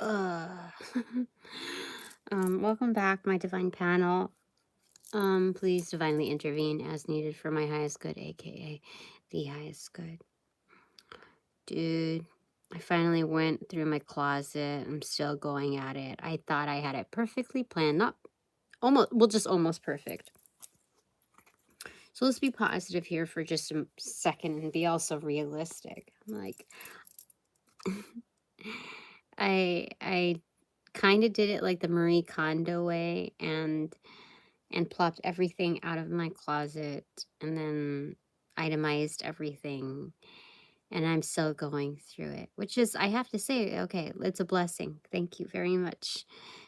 Uh, welcome back, my divine panel. Please divinely intervene as needed for my highest good, aka the highest good. Dude, I finally went through my closet. I'm still going at it. I thought I had it perfectly planned. Not almost, well, just almost perfect. So let's be positive here for just a second and be also realistic. I'm like, I kind of did it like the Marie Kondo way and plopped everything out of my closet and then itemized everything, and I'm still going through it, which is, I have to say, okay, it's a blessing. Thank you very much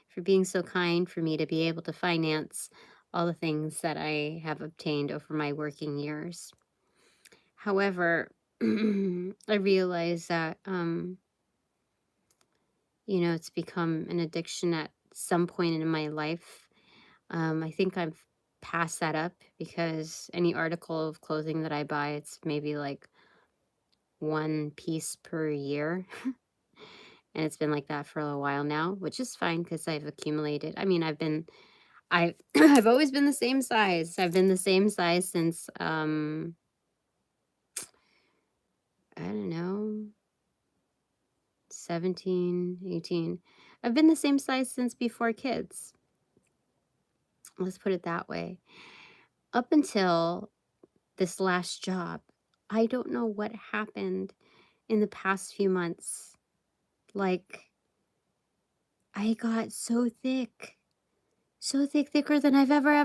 for being so kind for me to be able to finance all the things that I have obtained over my working years. However, I realize that you know, it's become an addiction at some point in my life. I think I've passed that up because any article of clothing that I buy, it's maybe like one piece per year. And it's been like that for a while now, which is fine because I've accumulated. I mean, I've I've always been the same size. I've been the same size since I don't know, 17, 18. I've been the same size since before kids. Let's put it that way. Up until this last job. I don't know what happened in the past few months. Like, I got so thick. So thick, thicker than I've ever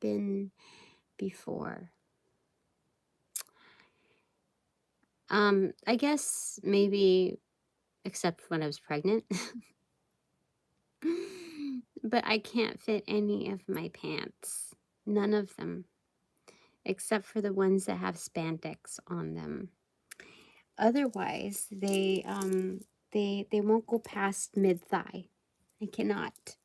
been before. I guess maybe except when I was pregnant. But I can't fit any of my pants. None of them. Except for the ones that have spandex on them. Otherwise, they won't go past mid-thigh. I cannot.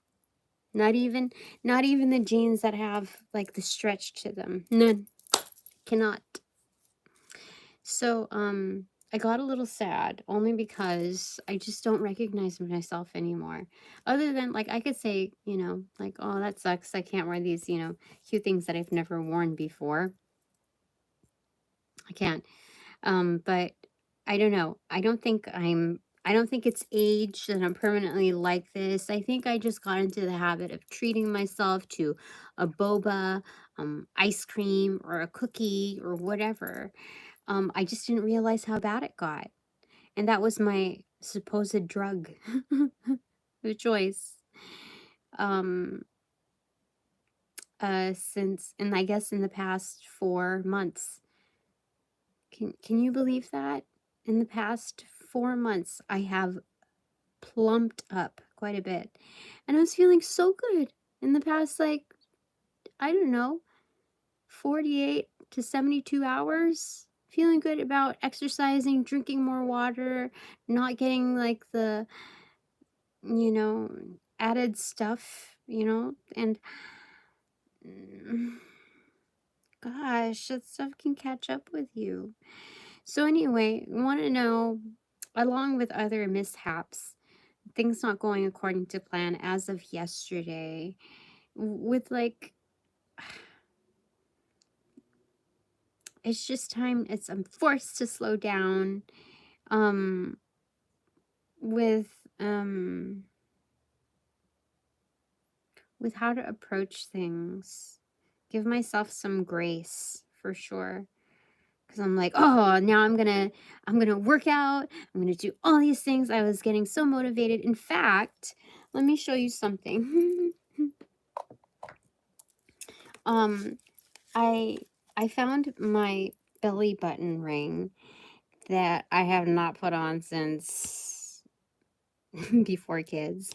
Not even the jeans that have like the stretch to them. None. Cannot. So I got a little sad only because I just don't recognize myself anymore. Other than, like, I could say, you know, like, oh, that sucks. I can't wear these, you know, cute things that I've never worn before. I can't. But I don't know. I don't think it's age that I'm permanently like this. I think I just got into the habit of treating myself to a boba, ice cream, or a cookie, or whatever. I just didn't realize how bad it got. And that was my supposed drug of choice. Since, and I guess in the past 4 months. Can you believe that? In the past 4 months, I have plumped up quite a bit. And I was feeling so good in the past, like, I don't know, 48 to 72 hours. Feeling good about exercising, drinking more water, not getting like the, you know, added stuff, you know, and gosh, that stuff can catch up with you. So anyway, want to know, along with other mishaps, things not going according to plan as of yesterday, with like, it's just time, I'm forced to slow down, with how to approach things, give myself some grace for sure. Because I'm like, oh, now I'm gonna work out. I'm gonna do all these things. I was getting so motivated. In fact, let me show you something. I found my belly button ring that I have not put on since before kids,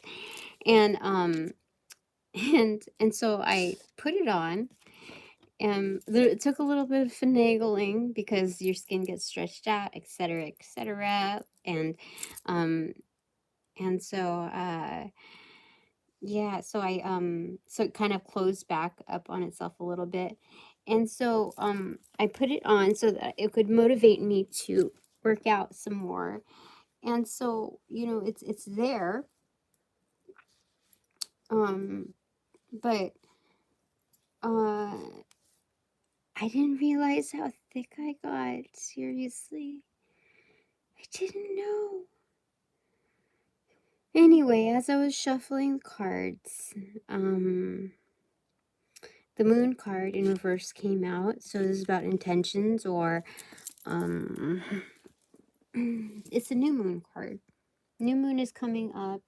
and so I put it on. It took a little bit of finagling because your skin gets stretched out, etc., etc. And so yeah, so so it kind of closed back up on itself a little bit. And so I put it on so that it could motivate me to work out some more. And so, you know, it's there. But I didn't realize how thick I got. Seriously. I didn't know. Anyway, as I was shuffling cards, the moon card in reverse came out. So this is about intentions, or it's a new moon card. New moon is coming up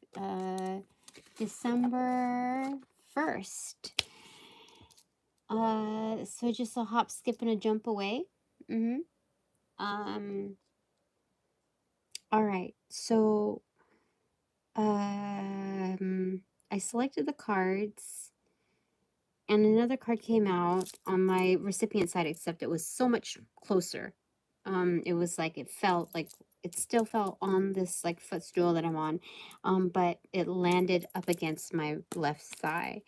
December 1st. So just a hop, skip, and a jump away. All right. So I selected the cards, and another card came out on my recipient side, except it was so much closer. It was like, it still felt on this like footstool that I'm on, but it landed up against my left thigh,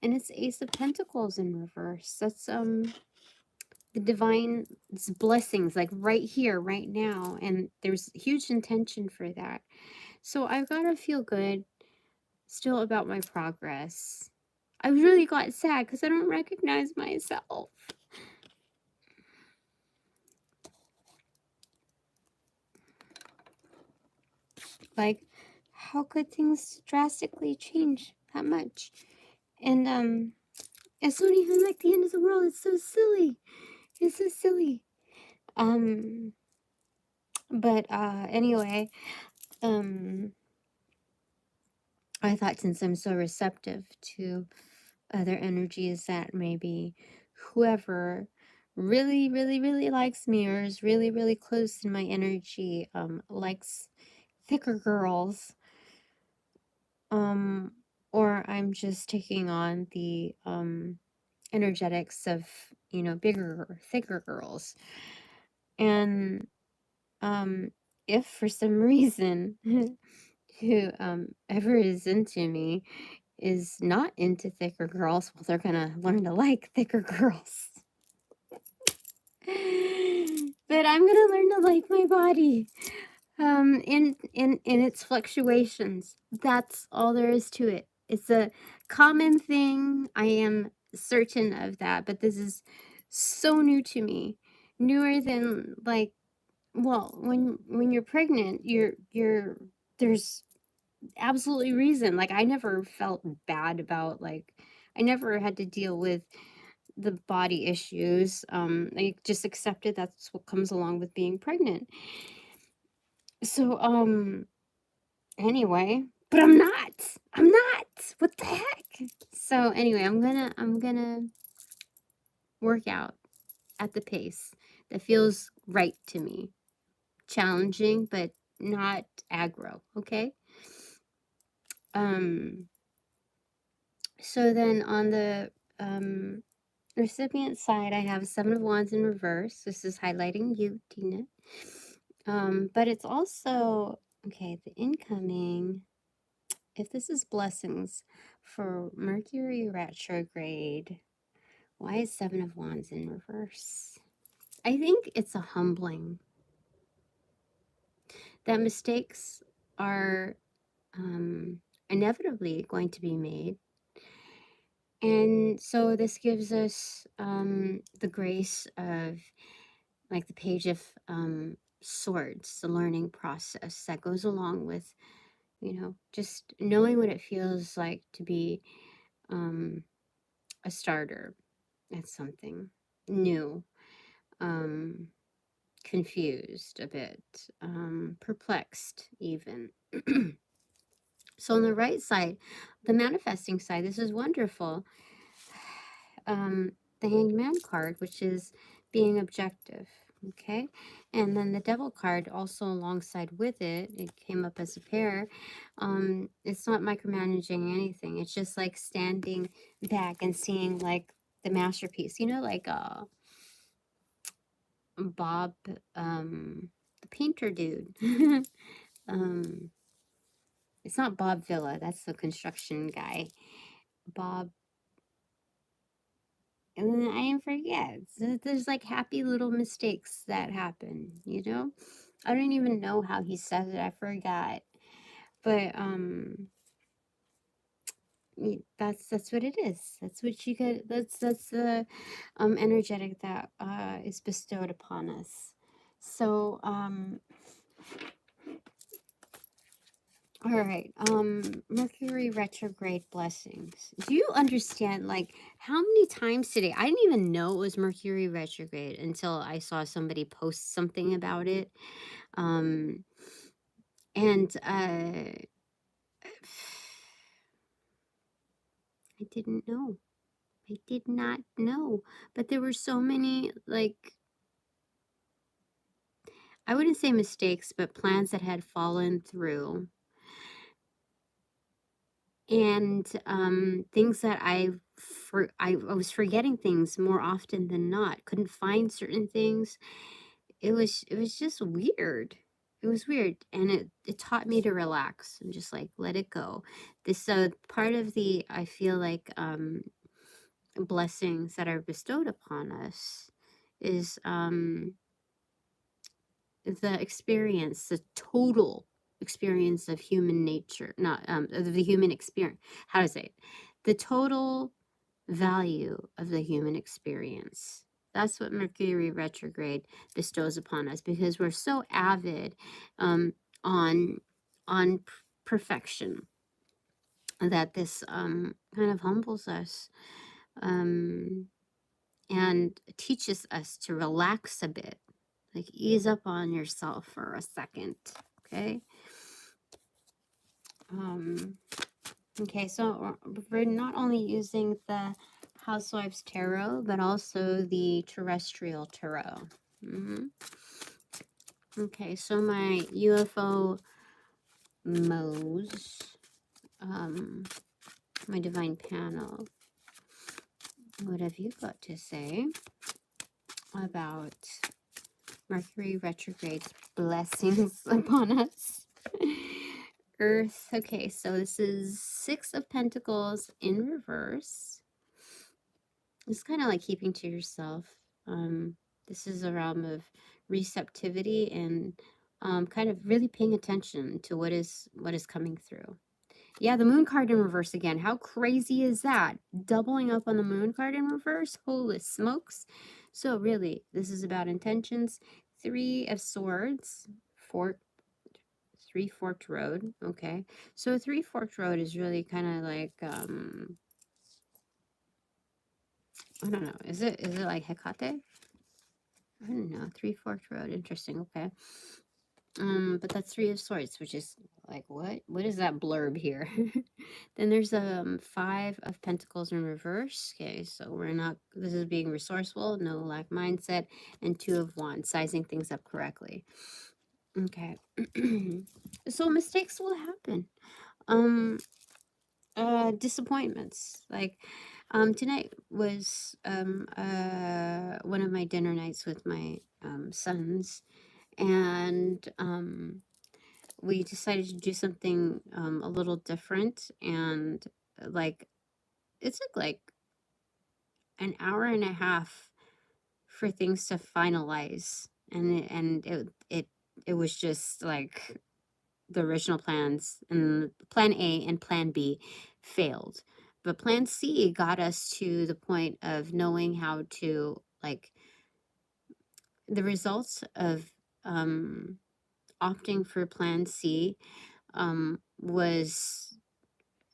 and it's Ace of Pentacles in reverse. That's the divine blessings, like right here, right now, and there's huge intention for that. So I've got to feel good still about my progress. I really got sad because I don't recognize myself. Like, how could things drastically change that much? And it's not even like the end of the world. It's so silly. It's so silly. But anyway, I thought, since I'm so receptive to other energies, that maybe whoever really, really, really likes me, or is really, really close in my energy, likes thicker girls, or I'm just taking on the energetics of, you know, bigger, thicker girls. And if for some reason who ever is into me is not into thicker girls, well, they're gonna learn to like thicker girls. But I'm gonna learn to like my body, in its fluctuations. That's all there is to it. It's a common thing. I am certain of that, but this is so new to me, newer than, like, well, when you're pregnant, there's absolutely reason. Like, I never felt bad about, like, I never had to deal with the body issues. I just accepted that's what comes along with being pregnant. So anyway, but I'm not. What the heck? So anyway, I'm gonna work out at the pace that feels right to me. Challenging, but not aggro, okay? So then on the recipient side, I have 7 of Wands in reverse. This is highlighting you, Tina. But it's also, okay, the incoming, if this is blessings for Mercury Retrograde, why is 7 of Wands in reverse? I think it's a humbling. That mistakes are inevitably going to be made. And so this gives us the grace of, like, the Page of Swords, the learning process that goes along with, you know, just knowing what it feels like to be a starter at something new, confused a bit, perplexed even. So on the right side, the manifesting side, this is wonderful. The Hanged Man card, which is being objective, okay? And then the Devil card also alongside with it, it came up as a pair. It's not micromanaging anything. It's just like standing back and seeing, like, the masterpiece, you know, like Bob, the painter dude. It's not Bob Villa, that's the construction guy. Bob, and then I forget. So there's like happy little mistakes that happen, you know? I don't even know how he says it. I forgot. But that's what it is. That's what you get. That's the energetic that is bestowed upon us. So all right, Mercury retrograde blessings. Do you understand, like, how many times today? I didn't even know it was Mercury retrograde until I saw somebody post something about it. And I didn't know. I did not know. But there were so many, like, I wouldn't say mistakes, but plans that had fallen through. And things that I was forgetting things more often than not. Couldn't find certain things. It was just weird. It was weird, and it taught me to relax and just like let it go. This part of the, I feel like, blessings that are bestowed upon us is the experience, the total experience of human nature, not of the human experience. How to say it? The total value of the human experience. That's what Mercury retrograde bestows upon us, because we're so avid on perfection, that this kind of humbles us and teaches us to relax a bit, like ease up on yourself for a second. Okay. Okay, so we're not only using the Housewives Tarot, but also the Terrestrial Tarot. Okay, so my UFO Mo's, my Divine Panel, what have you got to say about Mercury retrograde's blessings upon us? Earth. Okay, so this is 6 of Pentacles in reverse. It's kind of like keeping to yourself. This is a realm of receptivity and kind of really paying attention to what is coming through. Yeah, the Moon card in reverse again. How crazy is that? Doubling up on the Moon card in reverse? Holy smokes. So really, this is about intentions. 3 of Swords, 3 forked road. Okay, so a 3 forked road is really kind of like I don't know, is it like Hecate? I don't know. 3 forked road. Interesting. Okay. But that's 3 of Swords, which is like, what is that blurb here? Then there's 5 of Pentacles in reverse. Okay, so we're not, this is being resourceful, no lack mindset, and 2 of Wands, sizing things up correctly. Okay. So mistakes will happen. Disappointments. Like tonight was one of my dinner nights with my sons, and we decided to do something a little different, and like it took like an hour and a half for things to finalize, and it was just like the original plans, and plan A and plan B failed, but plan C got us to the point of knowing how to, like, the results of opting for plan C was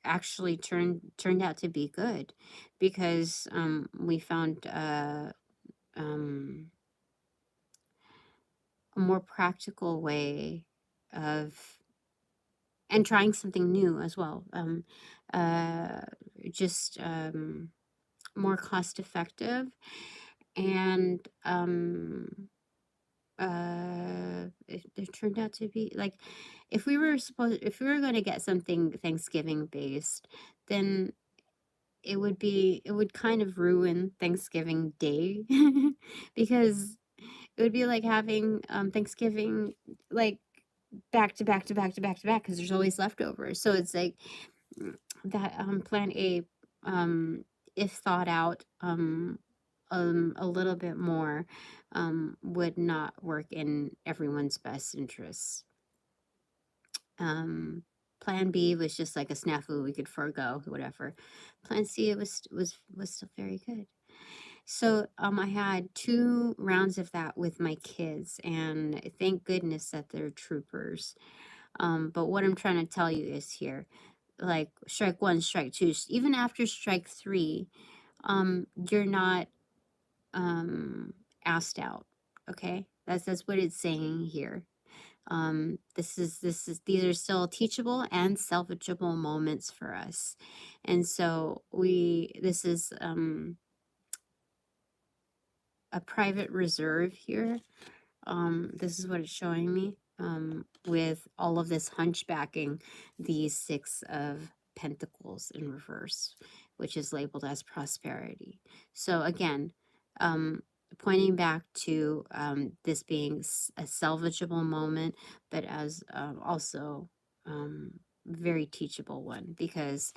actually turned out to be good, because we found a more practical way of, and trying something new as well, just more cost effective, and it turned out to be like, if we were going to get something Thanksgiving based, then it would kind of ruin Thanksgiving Day, because it would be like having Thanksgiving like back to back to back to back to back, because there's always leftovers. So it's like that plan A, if thought out, a little bit more would not work in everyone's best interests. Plan B was just like a snafu we could forego, whatever. Plan C was still very good. So I had 2 rounds of that with my kids, and thank goodness that they're troopers. But what I'm trying to tell you is here, like strike 1, strike 2, even after strike 3, you're not asked out. Okay, that's what it's saying here. These are still teachable and salvageable moments for us, and so this is a private reserve here. This is what it's showing me, with all of this hunchbacking, these 6 of Pentacles in reverse, which is labeled as prosperity. So again, pointing back to this being a salvageable moment, but as also very teachable one, because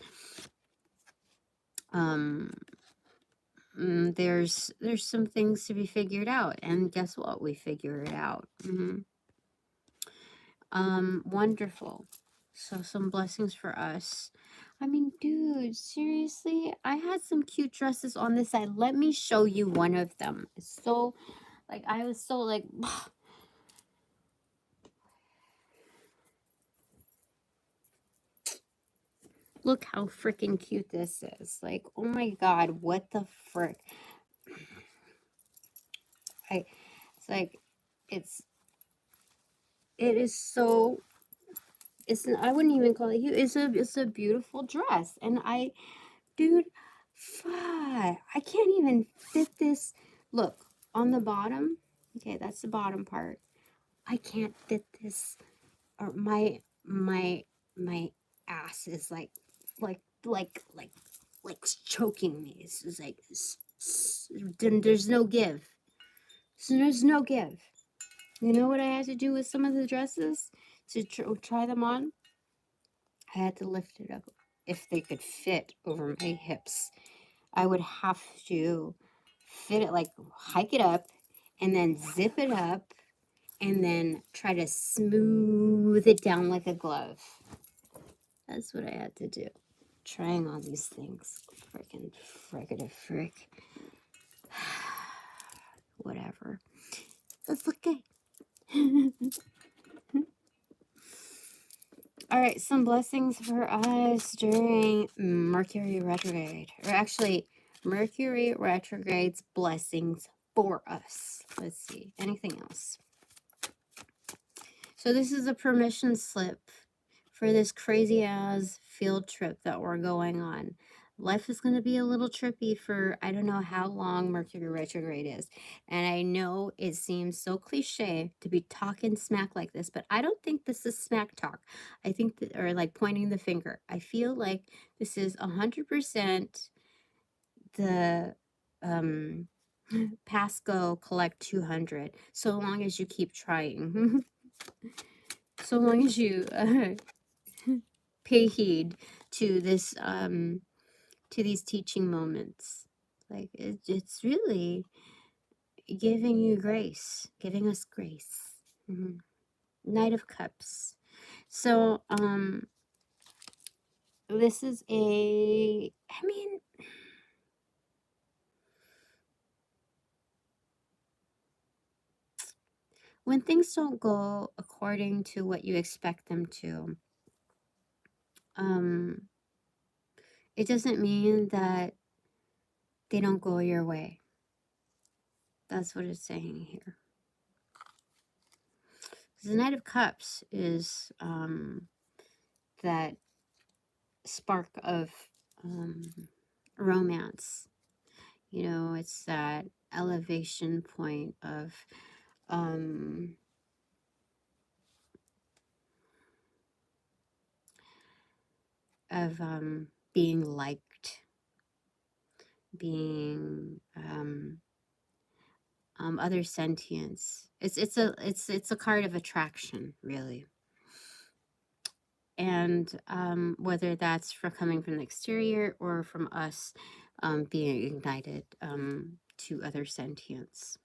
there's some things to be figured out, and guess what? We figure it out. Wonderful. So some blessings for us. I mean, dude, seriously, I had some cute dresses on this side. Let me show you one of them. It's so, like, I was so like, look how freaking cute this is. Like, oh my God, what the frick? It's like, it is so, I wouldn't even call it cute. It's a beautiful dress. And dude, fuck, I can't even fit this. Look, on the bottom, okay, that's the bottom part. I can't fit this, or my ass is like choking me. It's like, there's no give. So there's no give. You know what I had to do with some of the dresses to try them on? I had to lift it up if they could fit over my hips. I would have to fit it, like hike it up and then zip it up and then try to smooth it down like a glove. That's what I had to do. Trying all these things. Frikkin FriggidyFrik. Whatever. That's okay. All right, some blessings for us during Mercury retrograde. Or actually, Mercury retrograde's blessings for us. Let's see. Anything else? So this is a permission slip for this crazy ass field trip that we're going on. Life is going to be a little trippy for I don't know how long Mercury retrograde is. And I know it seems so cliche to be talking smack like this, but I don't think this is smack talk. I think that, or like pointing the finger. I feel like this is 100% the pass, go, collect 200. So long as you keep trying. So long as you pay heed to this to these teaching moments, like it's really giving you grace, giving us grace. Knight of Cups. So this is I mean, when things don't go according to what you expect them to, it doesn't mean that they don't go your way. That's what it's saying here. The Knight of Cups is that spark of romance. You know, it's that elevation point of being liked, being other sentience. It's a card of attraction, really. And whether that's coming from the exterior or from us being ignited to other sentience.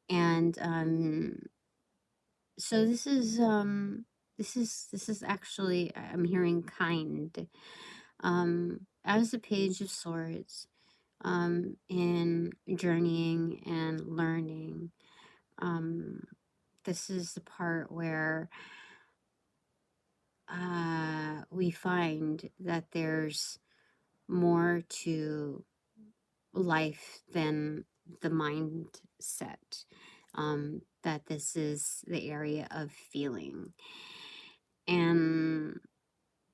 And so this is actually, I'm hearing kind, as the Page of Swords, in journeying and learning. This is the part where we find that there's more to life than the mindset. That this is the area of feeling. And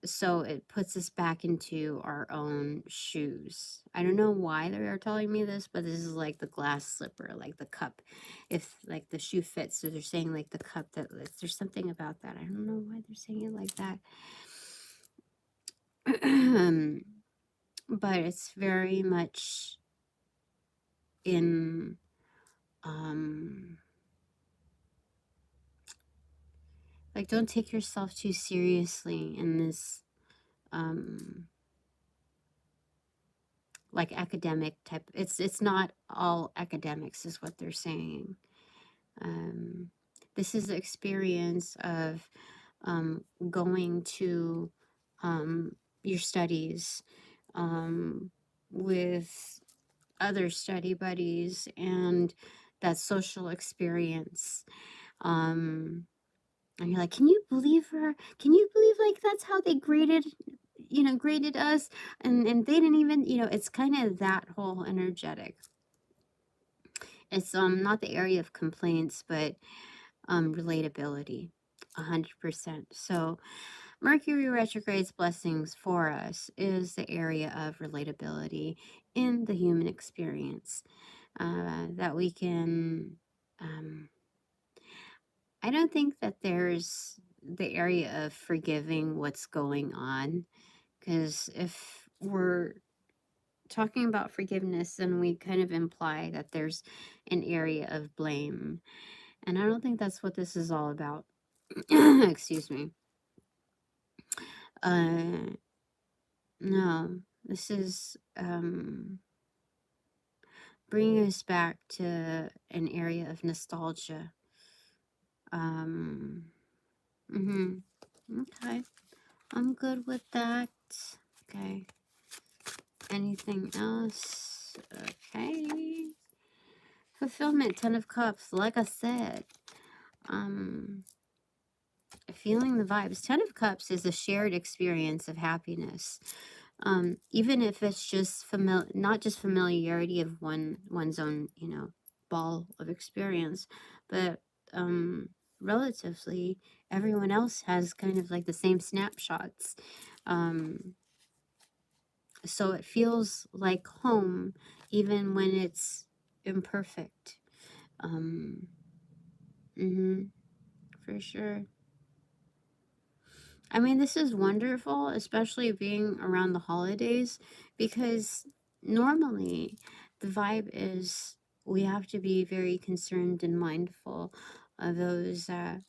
so it puts us back into our own shoes. I don't know why they are telling me this, but this is like the glass slipper, like the cup. If like the shoe fits, so they're saying like the cup, that there's something about that. I don't know why they're saying it like that. But it's very much in like, don't take yourself too seriously in this like academic type. It's not all academics is what they're saying. This is the experience of going to your studies with other study buddies, and that social experience. And you're like, can you believe her? Can you believe, like, that's how they graded, graded us? And they didn't even, it's kind of that whole energetic. It's not the area of complaints, but relatability, 100%. So Mercury retrograde's blessings for us is the area of relatability in the human experience, that we can, I don't think that there's the area of forgiving what's going on, because if we're talking about forgiveness, then we kind of imply that there's an area of blame, and I don't think that's what this is all about. Excuse me. No, this is bringing us back to an area of nostalgia. Okay, I'm good with that. Okay, anything else? Okay, fulfillment, 10 of Cups. Like I said, feeling the vibes. 10 of Cups is a shared experience of happiness. Even if it's just not just familiarity of one's own, ball of experience, but relatively everyone else has kind of like the same snapshots. So it feels like home, even when it's imperfect. For sure. I mean, this is wonderful, especially being around the holidays, because normally the vibe is we have to be very concerned and mindful of those that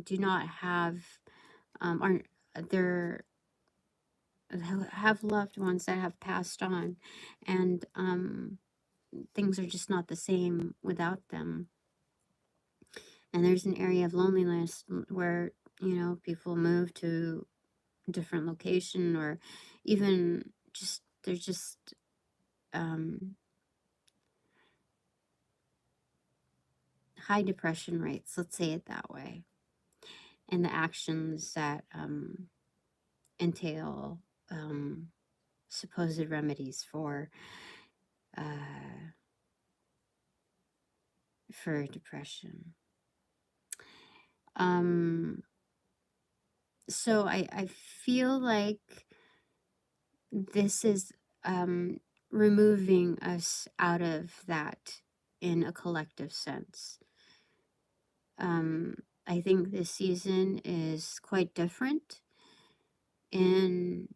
do not have, aren't, they're, have loved ones that have passed on, and things are just not the same without them. And there's an area of loneliness where, people move to a different location, or even just, they're just high depression rates, let's say it that way. And the actions that entail supposed remedies for depression. So I feel like this is removing us out of that in a collective sense. I think this season is quite different in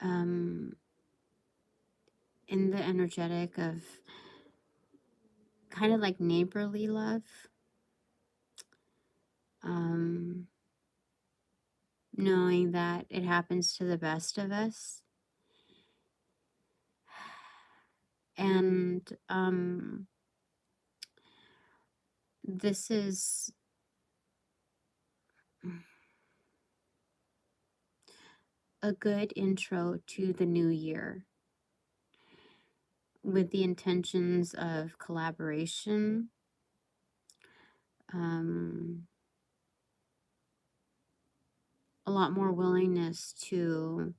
the energetic of kind of like neighborly love. Knowing that it happens to the best of us. And this is a good intro to the new year with the intentions of collaboration, a lot more willingness to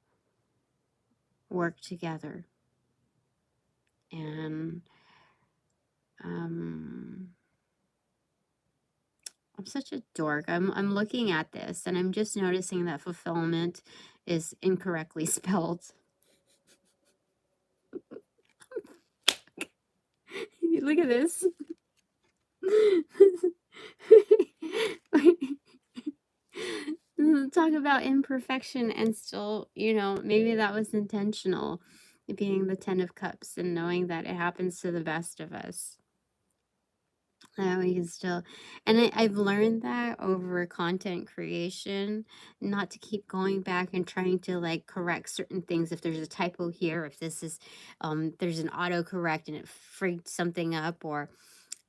work together. And I'm such a dork. I'm looking at this and I'm just noticing that fulfillment is incorrectly spelled. Look at this. Talk about imperfection and still, you know, maybe that was intentional, being the 10 of Cups and knowing that it happens to the best of us. We can still, and I've learned that over content creation, not to keep going back and trying to like correct certain things. If there's a typo here, if this is, there's an autocorrect and it freaked something up, or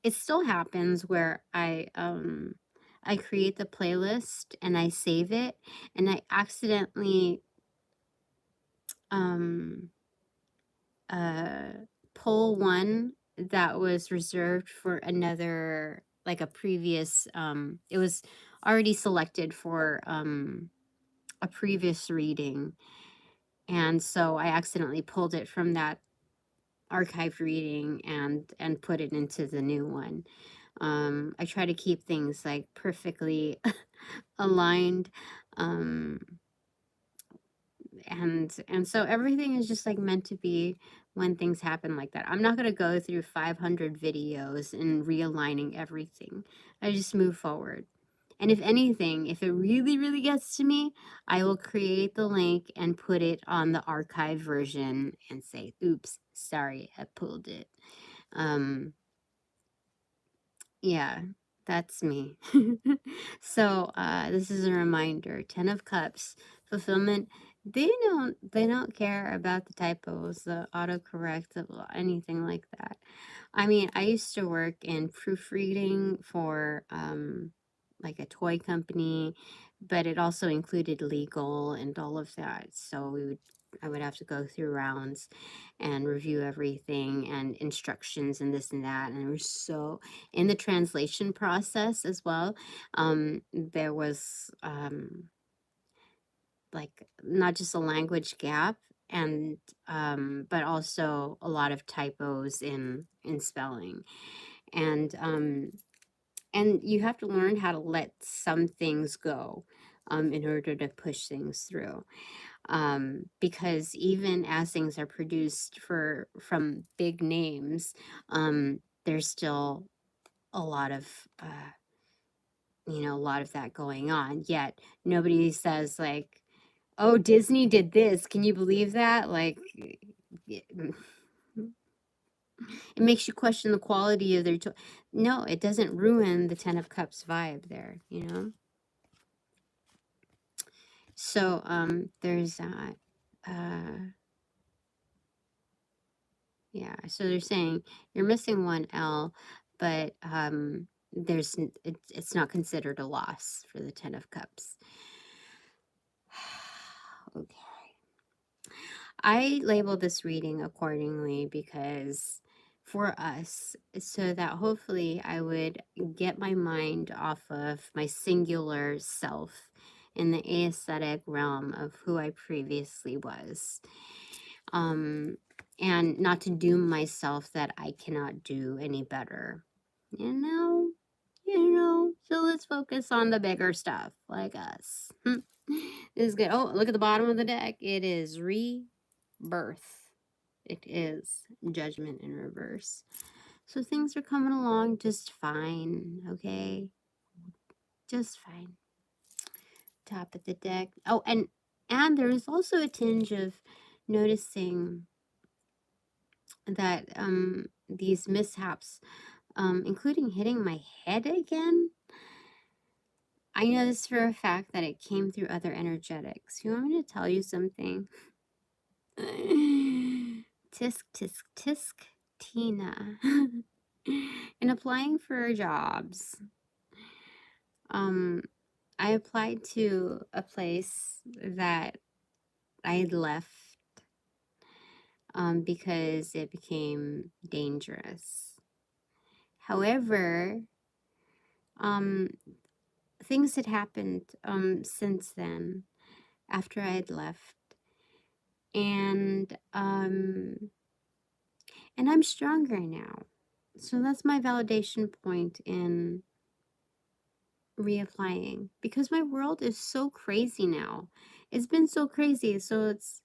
it still happens where I create the playlist and I save it and I accidentally pull one that was reserved for another, like a previous, it was already selected for a previous reading, and so I accidentally pulled it from that archived reading and put it into the new one. I try to keep things like perfectly aligned, and so everything is just like meant to be when things happen like that. I'm not going to go through 500 videos and realigning everything. I just move forward. And if anything, if it really, really gets to me, I will create the link and put it on the archive version and say, oops, sorry, I pulled it. Yeah, that's me. So this is a reminder. 10 of Cups, fulfillment. They don't care about the typos, the autocorrect, anything like that. I mean, I used to work in proofreading for like a toy company, but it also included legal and all of that. So I would have to go through rounds and review everything and instructions and this and that. And it was so, in the translation process as well, there was like not just a language gap, and but also a lot of typos in spelling, and you have to learn how to let some things go in order to push things through, because even as things are produced from big names, there's still a lot of a lot of that going on, yet nobody says like, oh, Disney did this, can you believe that? Like, it makes you question the quality of their no, it doesn't ruin the 10 of Cups vibe there, you know. So there's that. Yeah, so they're saying you're missing one L, but it's not considered a loss for the 10 of Cups. Okay. I labeled this reading accordingly because for us, so that hopefully I would get my mind off of my singular self in the aesthetic realm of who I previously was. And not to doom myself that I cannot do any better. You know? So let's focus on the bigger stuff, like us. This is good. Oh, look at the bottom of the deck. It is rebirth. It is judgment in reverse. So things are coming along just fine, okay? Just fine. Top of the deck. Oh, and there's also a tinge of noticing that these mishaps, including hitting my head again, I know this for a fact that it came through other energetics. You want me to tell you something? Tisk, tisk, tisk. Tina. In applying for jobs, I applied to a place that I had left because it became dangerous. However, things had happened since then, after I had left, and I'm stronger now. So that's my validation point in reapplying, because my world is so crazy now. It's been so crazy, so it's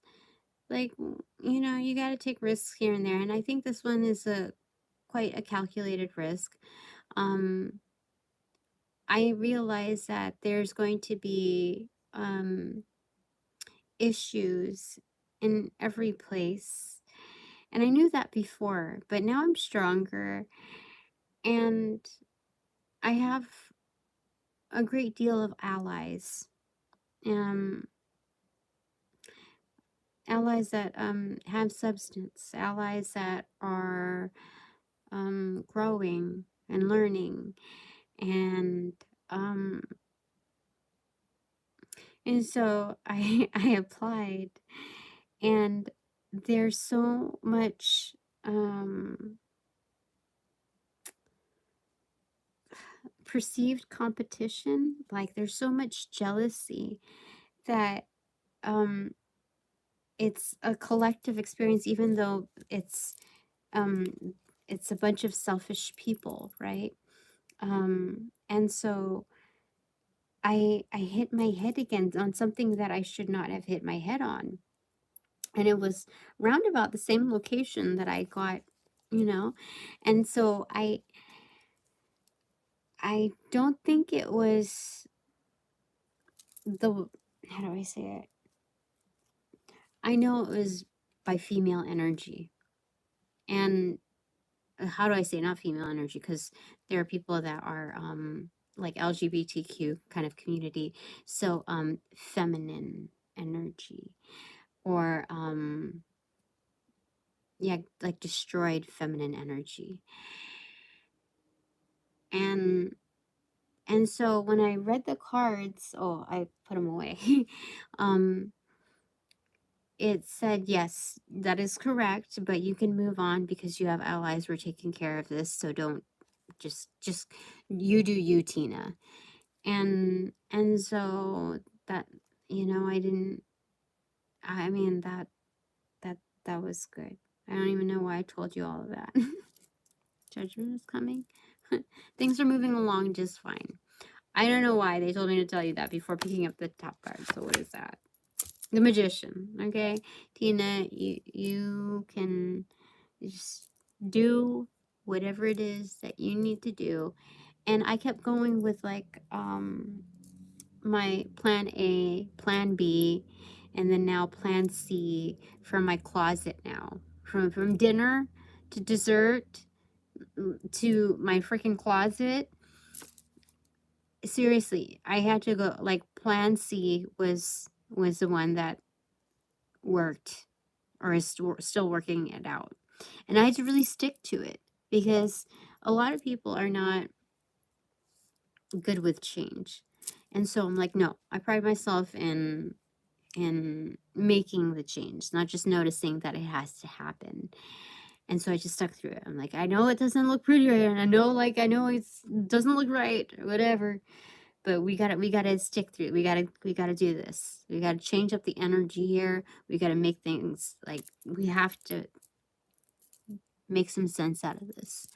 like, you know, you got to take risks here and there, and I think this one is quite a calculated risk. I realize that there's going to be issues in every place, and I knew that before, but now I'm stronger, and I have a great deal of allies. Allies that have substance, allies that are growing and learning, and so I applied, and there's so much perceived competition, like there's so much jealousy that it's a collective experience, even though it's a bunch of selfish people, right? And so I hit my head again on something that I should not have hit my head on. And it was round about the same location that I got, you know. And so I don't think it was the, how do I say it? I know it was by female energy. And how do I say not female energy? Because there are people that are like LGBTQ kind of community. So feminine energy, or yeah, like destroyed feminine energy. And so when I read the cards, oh, I put them away. It said, yes, that is correct, but you can move on because you have allies. We're taking care of this, so don't just you do you, Tina. And so that, you know, I mean, that was good. I don't even know why I told you all of that. Judgment is coming. Things are moving along just fine. I don't know why they told me to tell you that before picking up the top card. So what is that? The Magician. Okay, Tina, you can just do whatever it is that you need to do. And I kept going with like my plan A, plan B, and then now plan C for my closet now. From dinner to dessert to my freaking closet. Seriously, I had to go, like, plan C was the one that worked, or is still working it out. And I had to really stick to it, because a lot of people are not good with change. And so I'm like, no, I pride myself in making the change, not just noticing that it has to happen. And so I just stuck through it. I'm like, I know it doesn't look pretty right, and I know it doesn't look right or whatever, but we gotta stick through it. We gotta do this. We gotta change up the energy here. We gotta make things, like, we have to make some sense out of this.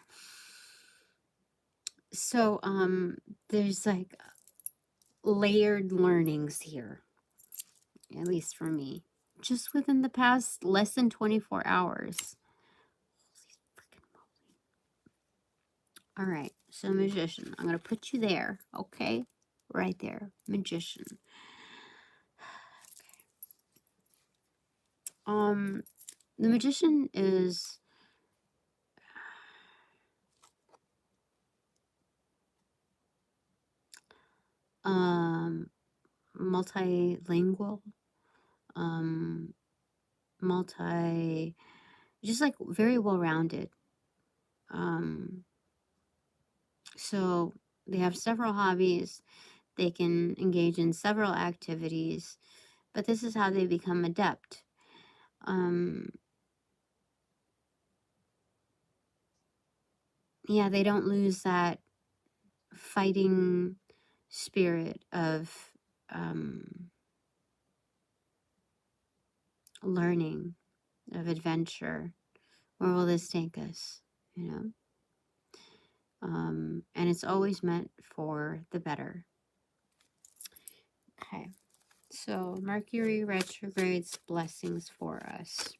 So there's like layered learnings here, at least for me, just within the past less than 24 hours. All right, so Magician, I'm gonna put you there, okay? Right there, Magician. The Magician is multilingual, just like very well-rounded. So they have several hobbies. They can engage in several activities, but this is how they become adept. Yeah, they don't lose that fighting spirit of learning, of adventure. Where will this take us? You know? And it's always meant for the better. Okay, so Mercury retrograde's blessings for us.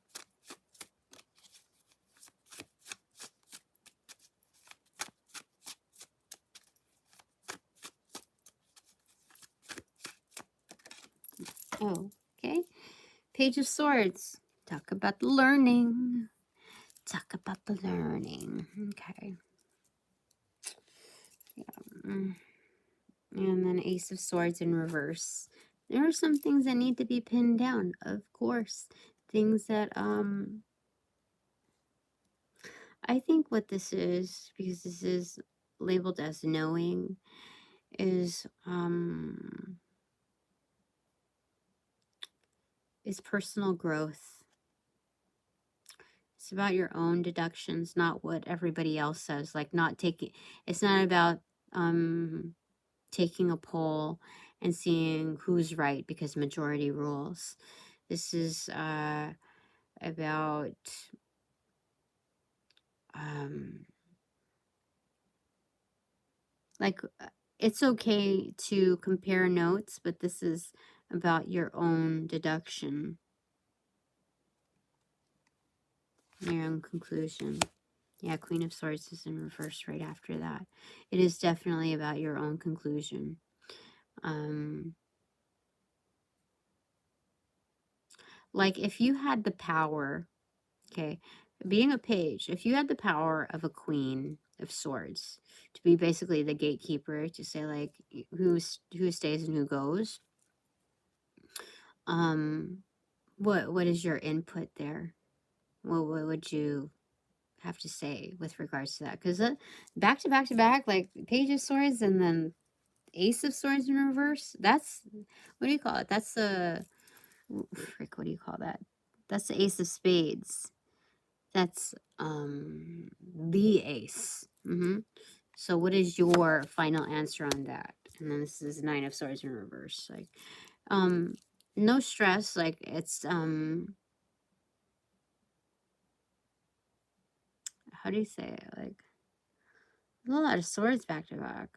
Oh, okay. Page of Swords. Talk about the learning. Talk about the learning. Okay. Yeah. And then Ace of Swords in reverse. There are some things that need to be pinned down, of course. Things that, I think what this is, because this is labeled as knowing, is personal growth. It's about your own deductions, not what everybody else says. Like not taking, it's not about taking a poll and seeing who's right because majority rules. This is about like it's okay to compare notes, but this is about your own deduction, your own conclusion. Yeah, Queen of Swords is in reverse right after that. It is definitely about your own conclusion. Like if you had the power, okay, being a page, if you had the power of a Queen of Swords to be basically the gatekeeper, to say like who stays and who goes, what is your input there? What would you have to say with regards to that? Because back to back to back, like Page of Swords and then Ace of Swords in reverse. That's, what do you call it? That's the frick. What do you call that? That's the Ace of Spades. That's the ace. So what is your final answer on that? And then this is Nine of Swords in reverse. Like no stress. Like it's how do you say it? Like a lot of swords back to back.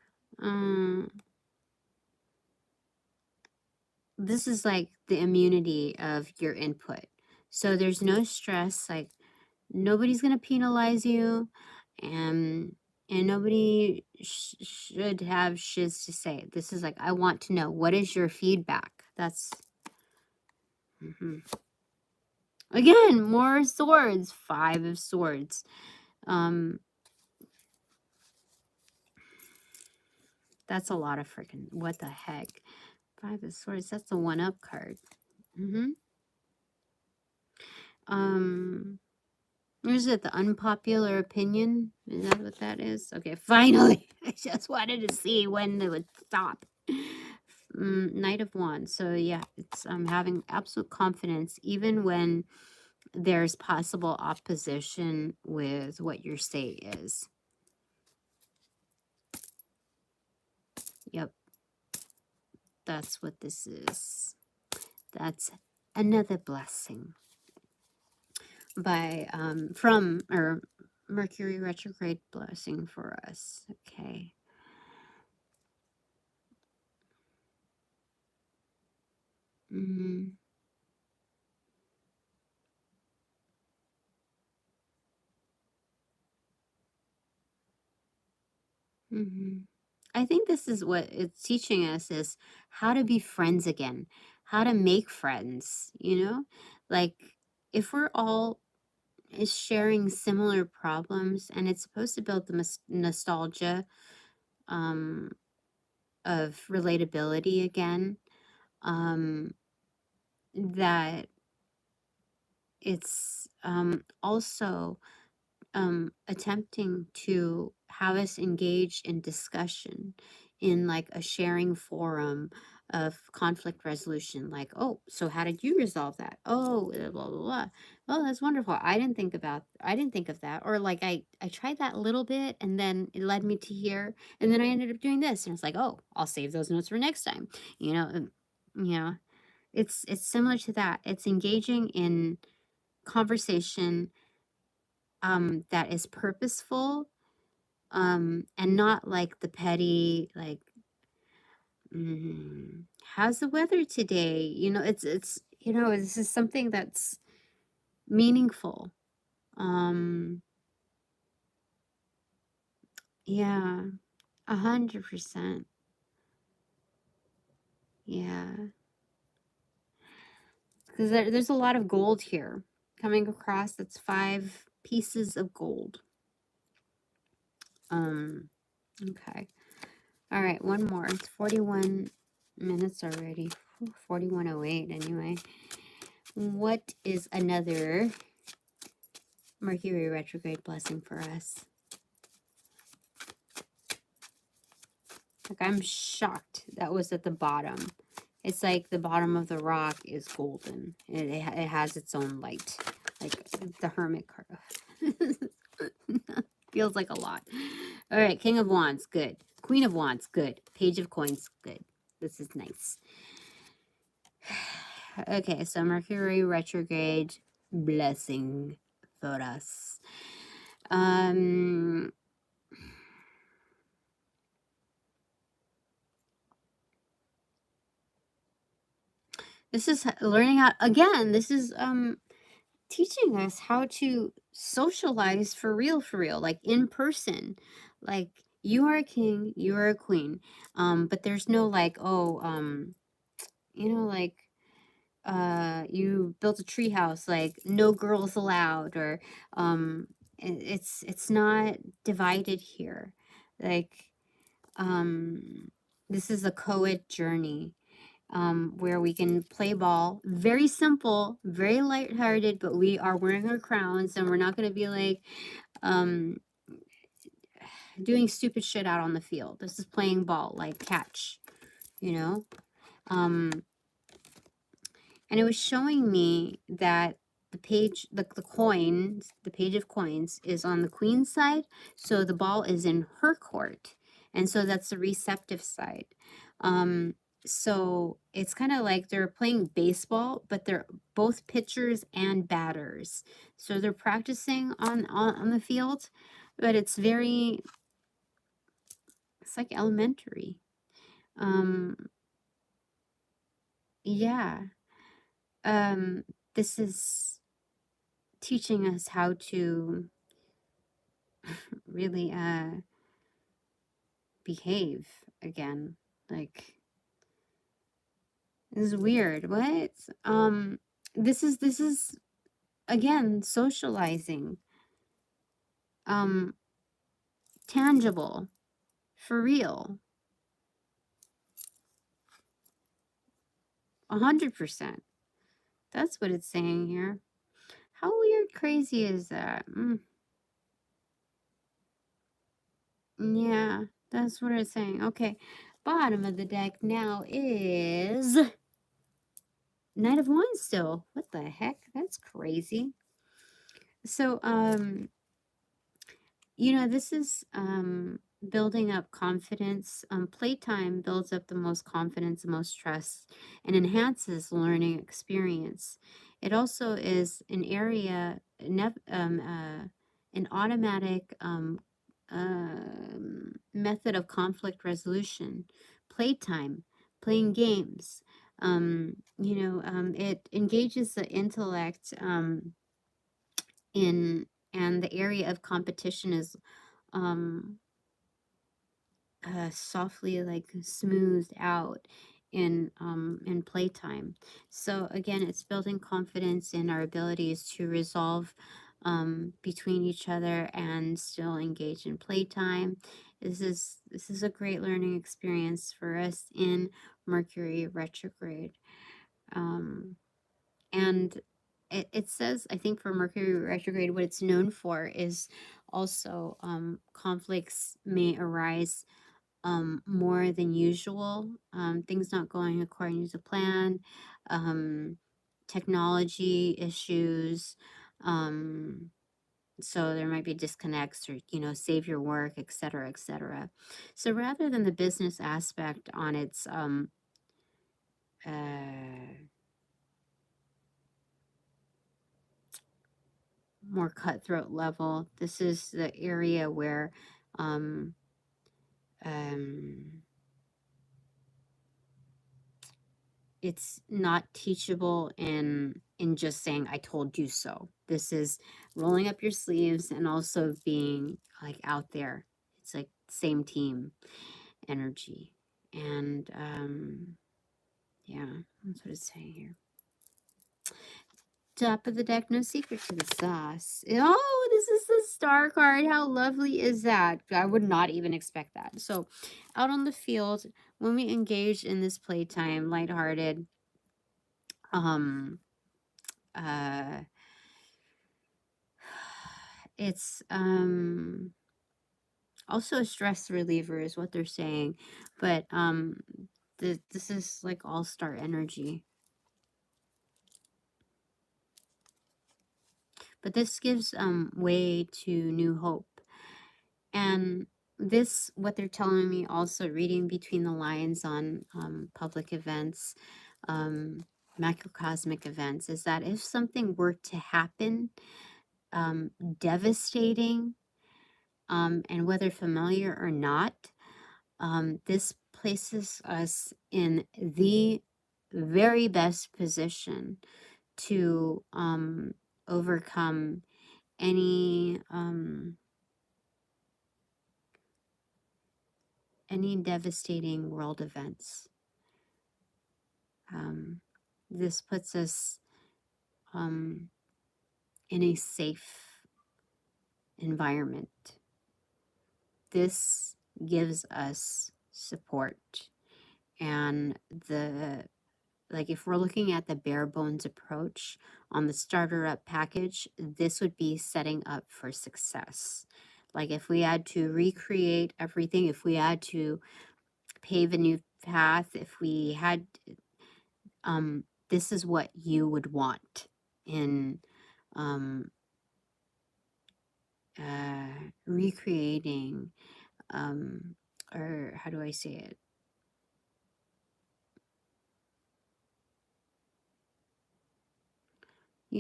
This is like the immunity of your input. So there's no stress. Like nobody's gonna penalize you, and nobody should have shiz to say. This is like, I want to know, what is your feedback? That's again more swords. Five of Swords. That's a lot of freaking, what the heck. Five of Swords, that's a 1-up card. Is it the unpopular opinion? Is that what that is? Okay, finally. I just wanted to see when it would stop. Knight of Wands. So yeah, it's having absolute confidence even when there's possible opposition with what your say is. Yep. That's what this is. That's another blessing by from Mercury retrograde blessing for us. Okay. I think this is what it's teaching us, is how to be friends again, how to make friends, you know? Like if we're all is sharing similar problems, and it's supposed to build the nostalgia of relatability again, that it's also attempting to have us engage in discussion in like a sharing forum of conflict resolution. Like, oh, so how did you resolve that? Oh, blah blah blah. Oh, that's wonderful. I didn't think of that. Or like I tried that a little bit and then it led me to here, and then I ended up doing this, and it's like, oh, I'll save those notes for next time. You know, you know, it's similar to that. It's engaging in conversation that is purposeful, and not like the petty, like, how's the weather today? It's this is something that's meaningful. Yeah, 100%. Yeah, because there's a lot of gold here coming across. That's 5 pieces of gold. Okay. All right, one more. It's 41 minutes already. 41:08 anyway. What is another Mercury retrograde blessing for us? Like, I'm shocked that was at the bottom. It's like the bottom of the rock is golden. It has its own light. Like the Hermit card. Feels like a lot. All right, King of Wands, good. Queen of Wands, good. Page of Coins, good. This is nice. Okay, so Mercury retrograde blessing for us. This is learning how, again, this is teaching us how to socialize for real, like in person. Like, you are a king, you are a queen, but there's no like, oh, like, you built a tree house, like no girls allowed, or it's not divided here. Like, this is a co-ed journey, where we can play ball. Very simple, very lighthearted, but we are wearing our crowns, and we're not going to be like doing stupid shit out on the field. This is playing ball, like catch, and it was showing me that the page, the coins, the page of coins is on the queen's side, so the ball is in her court, and so that's the receptive side. So it's kind of like they're playing baseball, but they're both pitchers and batters. So they're practicing on the field, but it's like elementary. Yeah. This is teaching us how to really behave again. Like, this is weird. What? This is again socializing. Tangible, for real. 100%. That's what it's saying here. How weird, crazy is that? Yeah, that's what it's saying. Okay, bottom of the deck now is Knight of Wands still. What the heck? That's crazy. So, this is building up confidence. Playtime builds up the most confidence, the most trust, and enhances learning experience. It also is an area, an automatic method of conflict resolution. Playtime, playing games. It engages the intellect and the area of competition is softly like smoothed out in playtime. So again, it's building confidence in our abilities to resolve between each other and still engage in playtime. This is a great learning experience for us in Mercury retrograde. And it says, I think for Mercury retrograde, what it's known for is also conflicts may arise more than usual, things not going according to plan, technology issues, so there might be disconnects, or save your work, etc., etc. So rather than the business aspect on its more cutthroat level, this is the area where um, it's not teachable in just saying I told you so. This is rolling up your sleeves and also being like out there. It's like same team energy. And yeah, that's what it's saying here. Top of the deck, no secret to the sauce. Oh, this is the star card. How lovely is that? I would not even expect that. So out on the field, when we engage in this playtime, lighthearted, it's also a stress reliever is what they're saying, but this is like all-star energy. But this gives way to new hope. And this, what they're telling me, also reading between the lines on public events, macrocosmic events, is that if something were to happen, devastating, and whether familiar or not, this places us in the very best position to overcome any devastating world events. This puts us in a safe environment. This gives us support. And like if we're looking at the bare bones approach on the starter up package, this would be setting up for success. Like if we had to recreate everything, if we had to pave a new path, if we had, this is what you would want in recreating, or how do I say it?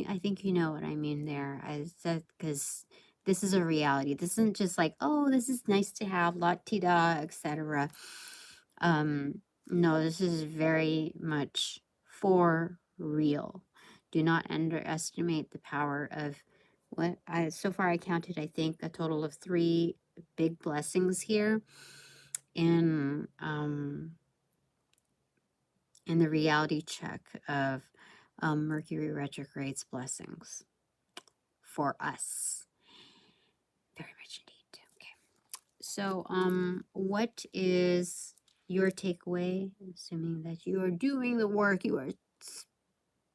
I think you know what I mean there. I said, because this is a reality. This isn't just like, oh, this is nice to have, la-ti-da, etc. No, this is very much for real. Do not underestimate the power of what so far I counted, I think, a total of 3 big blessings here in the reality check of Mercury retrograde's blessings for us. Very much indeed. Okay. So, what is your takeaway? Assuming that you are doing the work, you are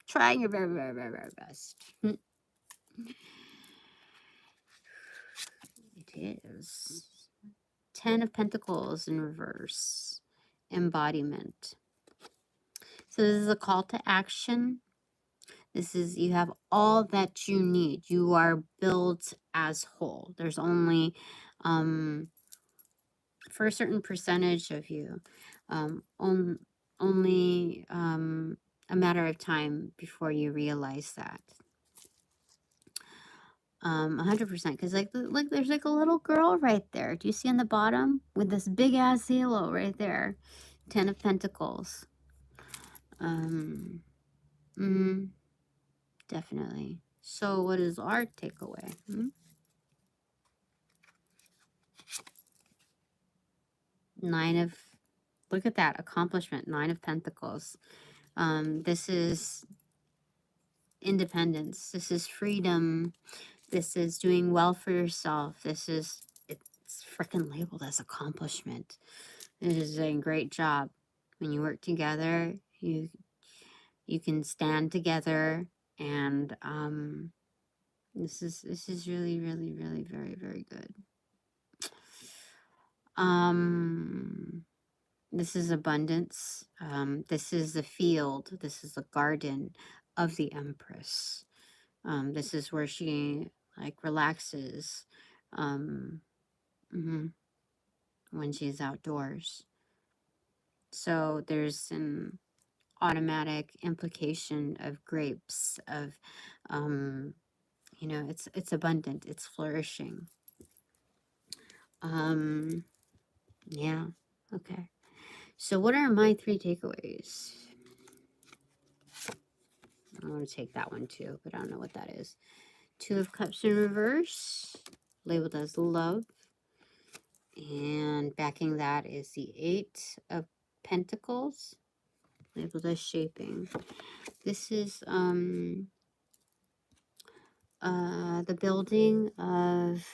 trying your very, very, very, very best. It is 10 of Pentacles in reverse. Embodiment. So this is a call to action. This is, you have all that you need. You are built as whole. There's only, for a certain percentage of you, only a matter of time before you realize that. 100%, because like there's like a little girl right there. Do you see on the bottom with this big ass halo right there? 10 of Pentacles. Definitely. So what is our takeaway? Look at that accomplishment, 9 of Pentacles. This is independence. This is freedom. This is doing well for yourself. It's freaking labeled as accomplishment. It is a great job. When you work together, you can stand together And this is really, really, really very, very good. This is abundance. This is the field. This is the garden of the Empress. This is where she like relaxes when she's outdoors. So there's an automatic implication of grapes, of you know, it's abundant, it's flourishing. Yeah, okay. So what are my 3 takeaways? I'm going to take that one too, but I don't know what that is. 2 of Cups in reverse, labeled as love. And backing that is the 8 of Pentacles, labeled as shaping. This is the building of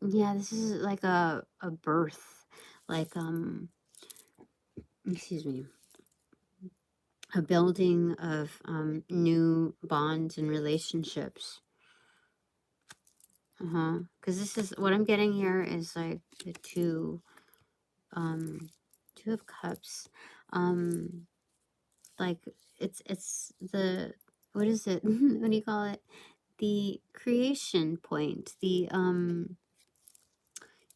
yeah, this is like a birth, like excuse me, a building of new bonds and relationships. Because this is what I'm getting here is like the 2 of Cups. Like it's the, what is it? What do you call it? The creation point, the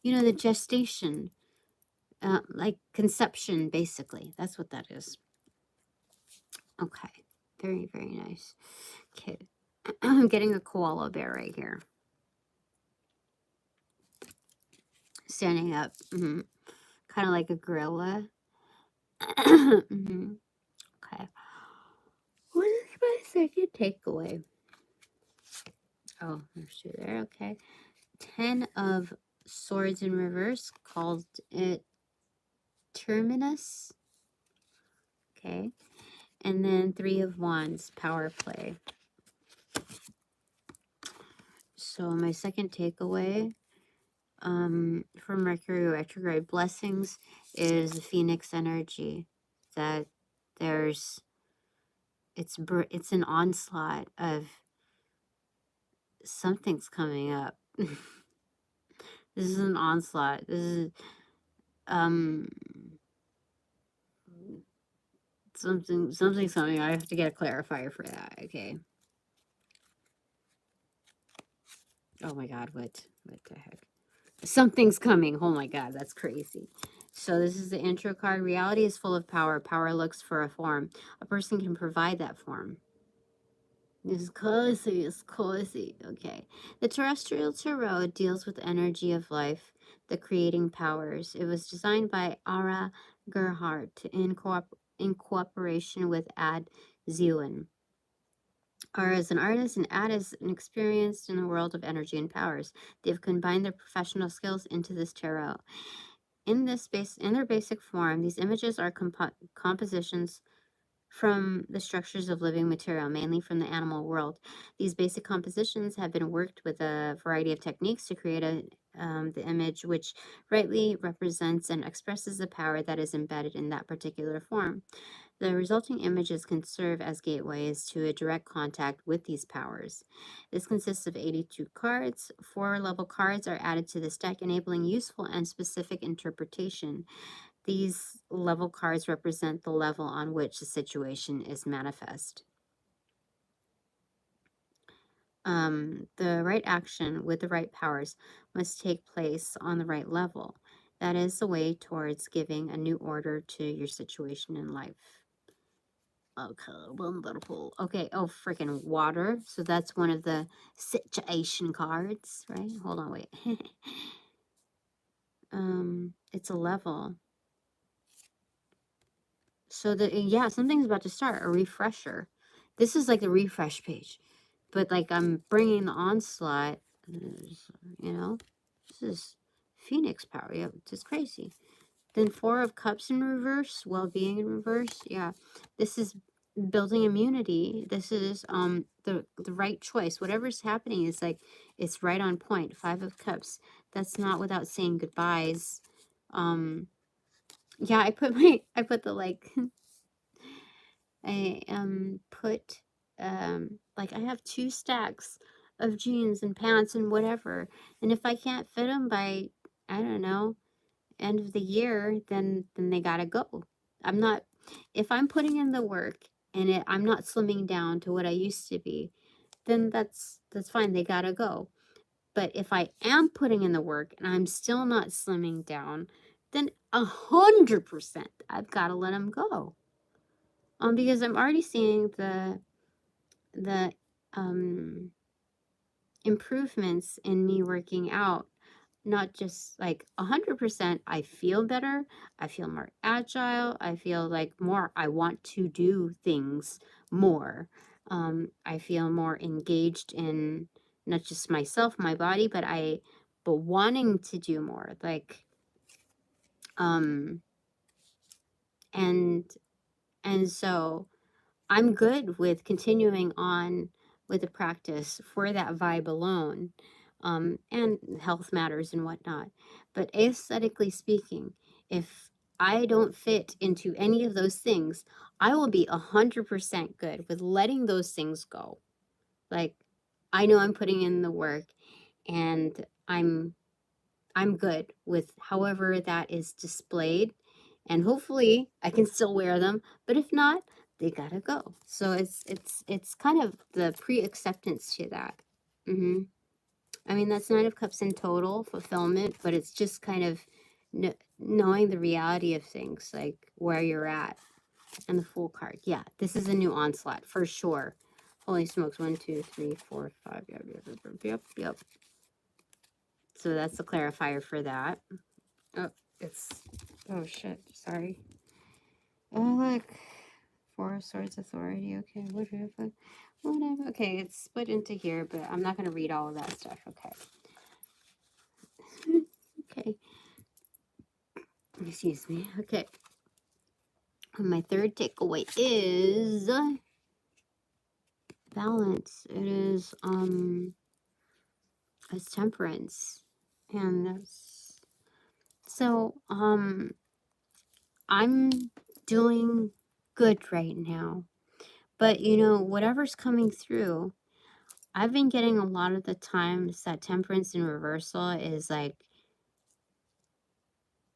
you know, the gestation, like conception, basically. That's what that is. Okay, very, very nice. Okay, I'm getting a koala bear right here, standing up, kind of like a gorilla. Okay, what is my second takeaway? Oh, there's 2 there. Okay, 10 of Swords in reverse, called it Terminus. Okay, and then 3 of Wands, power play. So my second takeaway from Mercury Retrograde blessings is the Phoenix energy, that there's it's an onslaught of something's coming up. This is an onslaught. This is something's coming. I have to get a clarifier for that. Okay. Oh my god, what the heck? Something's coming. Oh my god, that's crazy. So this is the intro card. Reality is full of power. Power looks for a form. A person can provide that form. It's cozy. It's cozy. Okay. The terrestrial tarot deals with energy of life, the creating powers. It was designed by Ara Gerhardt in cooperation with Ad Zewen. Ara is an artist and Ad is an experienced in the world of energy and powers. They've combined their professional skills into this tarot. In their basic form, these images are compositions from the structures of living material, mainly from the animal world. These basic compositions have been worked with a variety of techniques to create the image, which rightly represents and expresses the power that is embedded in that particular form. The resulting images can serve as gateways to a direct contact with these powers. This consists of 82 cards. 4 level cards are added to this deck, enabling useful and specific interpretation. These level cards represent the level on which the situation is manifest. The right action with the right powers must take place on the right level. That is the way towards giving a new order to your situation in life. Okay, wonderful. Okay, oh, freaking water. So that's one of the situation cards, right? Hold on, wait. It's a level. So yeah, something's about to start, a refresher. This is like the refresh page, but like I'm bringing the onslaught, you know, this is Phoenix power. Yeah, it's crazy. Then 4 of Cups in reverse, well-being in reverse. Yeah, this is building immunity. This is the right choice. Whatever's happening is like it's right on point. 5 of Cups. That's not without saying goodbyes. yeah, I put the like, I put like I have 2 stacks of jeans and pants and whatever, and if I can't fit them by, I don't know, end of the year, then they gotta go. I'm not, if I'm putting in the work and I'm not slimming down to what I used to be, then that's fine, they gotta go. But if I am putting in the work and I'm still not slimming down, then 100% I've got to let them go. Because I'm already seeing the improvements in me working out. Not just like 100%, I feel better, I feel more agile, I feel like more, I want to do things more. I feel more engaged in not just myself, my body, but wanting to do more. Like, and so I'm good with continuing on with the practice for that vibe alone, and health matters and whatnot. But aesthetically speaking, if I don't fit into any of those things, I will be 100% good with letting those things go. Like, I know I'm putting in the work, and I'm good with however that is displayed, and hopefully I can still wear them, but if not, they gotta go. So it's kind of the pre-acceptance to that. I mean, that's 9 of Cups in total fulfillment, but it's just kind of knowing the reality of things, like where you're at. And the Fool card, yeah, this is a new onslaught for sure. Holy smokes, 1 2 3 4 5, yep. So that's the clarifier for that. Oh, oh shit, sorry. Oh, look. 4 of Swords Authority, okay, whatever. Okay, it's split into here, but I'm not going to read all of that stuff, okay. Okay. Excuse me, okay. And my third takeaway is balance. It is, it's temperance. And that's, so, I'm doing good right now. But, you know, whatever's coming through, I've been getting a lot of the times that temperance in reversal is like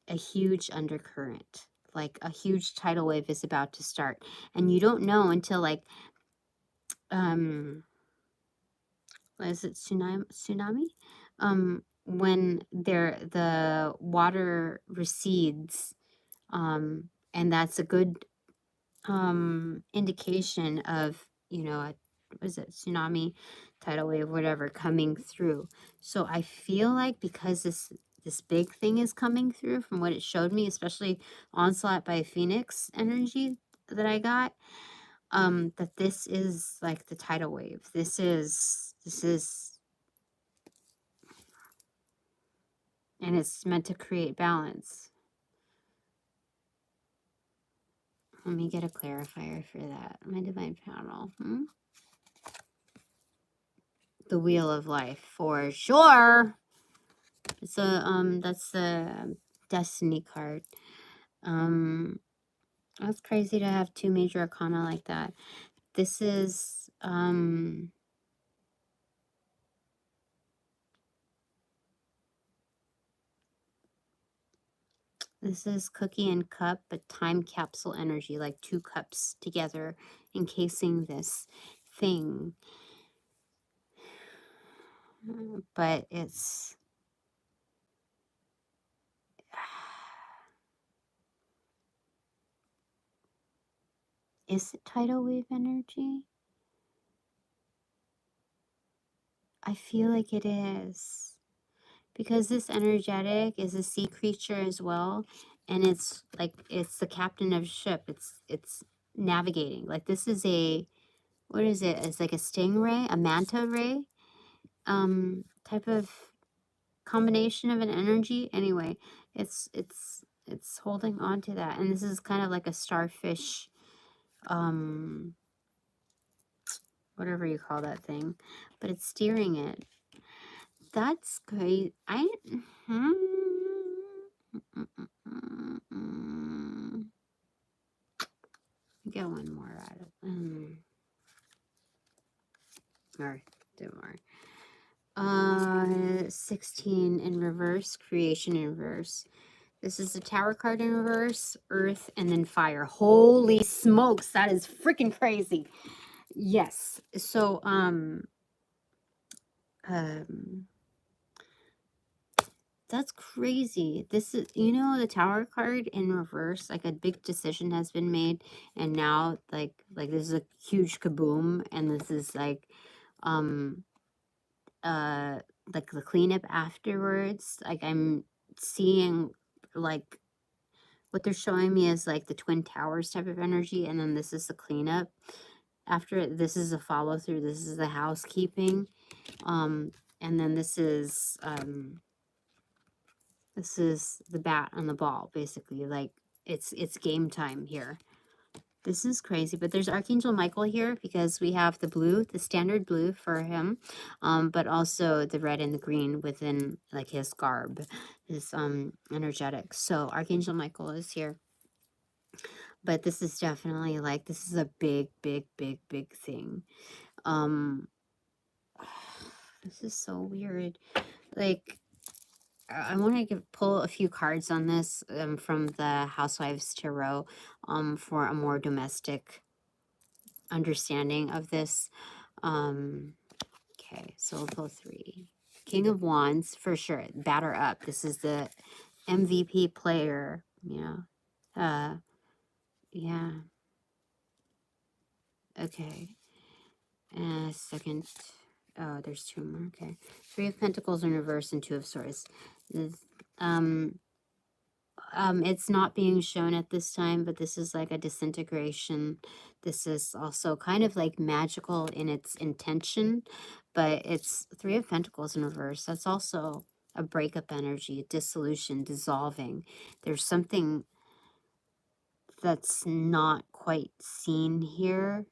a huge undercurrent. Like a huge tidal wave is about to start. And you don't know until like, is it tsunami? When the water recedes, and that's a good indication of, you know, what is it, tsunami, tidal wave, whatever, coming through. So I feel like because this big thing is coming through from what it showed me, especially onslaught by Phoenix energy that I got, that this is like the tidal wave. This is, and it's meant to create balance. Let me get a clarifier for that. My divine panel. The Wheel of Life for sure. It's a that's the Destiny card. That's crazy to have 2 major arcana like that. This is Cookie and Cup, but time capsule energy, like 2 cups together encasing this thing. But it's is it tidal wave energy? I feel like it is. Because this energetic is a sea creature as well. And it's like, it's the captain of a ship. It's navigating. Like this is a, what is it? It's like a stingray, a manta ray type of combination of an energy. Anyway, it's holding on to that. And this is kind of like a starfish, whatever you call that thing, but it's steering it. That's great. Get one more out of or two more. 16 in reverse, creation in reverse. This is the tower card in reverse, earth, and then fire. Holy smokes, that is freaking crazy. Yes. So that's crazy. This is, you know, the tower card in reverse, like a big decision has been made, and now like this is a huge kaboom, and this is like like the cleanup afterwards. Like I'm seeing like what they're showing me is like the twin towers type of energy, and then this is the cleanup. After this is a follow through, this is the housekeeping, and then this is the bat on the ball, basically. Like it's game time here. This is crazy, but there's Archangel Michael here because we have the blue, the standard blue for him, but also the red and the green within like his garb, his energetics. So Archangel Michael is here. But this is definitely like, this is a big, big, big, big thing. This is so weird. Like, I want to pull a few cards on this from the Housewives Tarot for a more domestic understanding of this. Okay, so we'll pull 3. King of Wands, for sure. Batter up. This is the MVP player. Yeah. Yeah. Okay. Second. Oh, there's 2 more. Okay. 3 of Pentacles in reverse and 2 of Swords. It's not being shown at this time, but this is like a disintegration. This is also kind of like magical in its intention, but it's 3 of Pentacles in reverse. That's also a breakup energy, a dissolution, dissolving. There's something that's not quite seen here.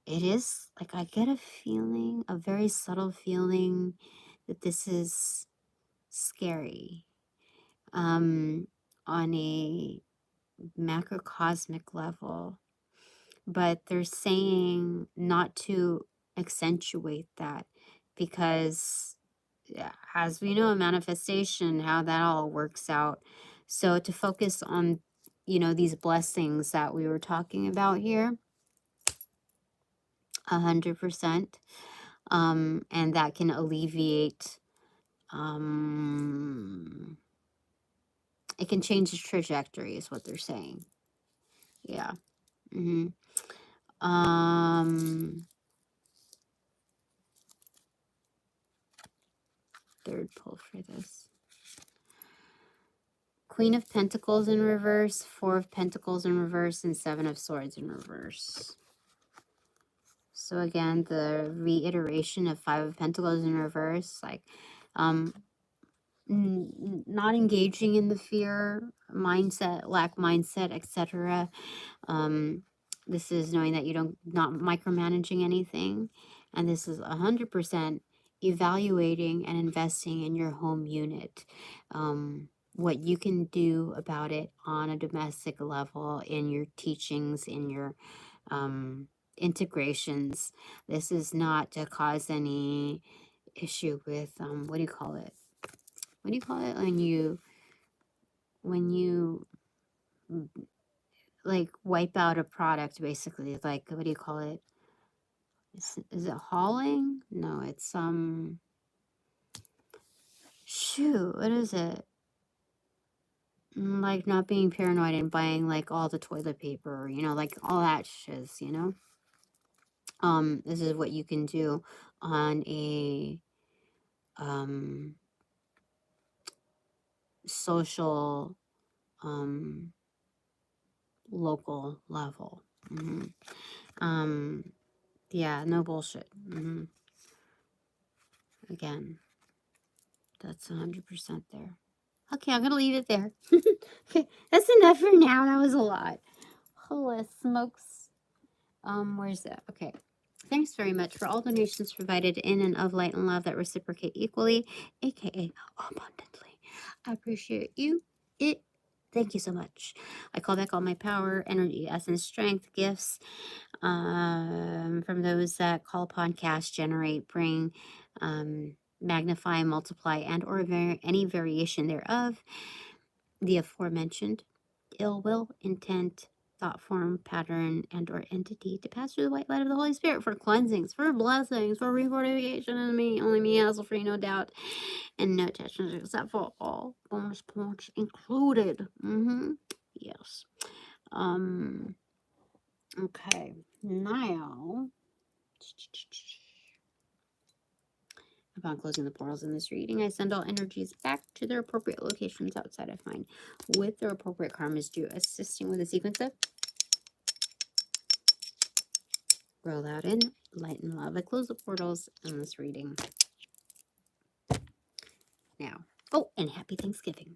It is like, I get a feeling, a very subtle feeling that this is scary. On a macrocosmic level, but they're saying not to accentuate that because, as we know, manifestation, how that all works out. So to focus on, you know, these blessings that we were talking about here, 100%, and that can alleviate, it can change the trajectory is what they're saying. Yeah. Third pull for this. Queen of Pentacles in reverse, 4 of Pentacles in reverse, and 7 of Swords in reverse. So again, the reiteration of 5 of Pentacles in reverse, like not engaging in the fear mindset, lack mindset, etc. This is knowing that you don't, not micromanaging anything, and this is 100% evaluating and investing in your home unit. What you can do about it on a domestic level, in your teachings, in your integrations. This is not to cause any issue with what do you call it? What do you call it when you like wipe out a product, basically? Like, what do you call it? Is it hauling? No, it's shoot, what is it? Like not being paranoid and buying like all the toilet paper, you know, like all that shiz, you know. This is what you can do on a social local level. Yeah, no bullshit. Again, that's 100% there. Okay, I'm gonna leave it there. Okay, that's enough for now. That was a lot. Holy smokes. Where's that? Okay. Thanks very much for all donations provided in and of light and love that reciprocate equally, aka abundantly. I appreciate you. it. Thank you so much. I call back all my power, energy, essence, strength, gifts from those that call upon, cast, generate, bring, magnify, multiply, and or any variation thereof, the aforementioned ill will, intent, thought form, pattern, and or entity to pass through the white light of the Holy Spirit for cleansings, for blessings, for refortification of me, only me, hassle free, no doubt, and no attachments except for all bonus points included. Yes. Okay. Now, upon closing the portals in this reading, I send all energies back to their appropriate locations outside of mine, with their appropriate karmas due, assisting with a sequence of roll out in light and love. I close the portals in this reading now. Oh, and happy Thanksgiving.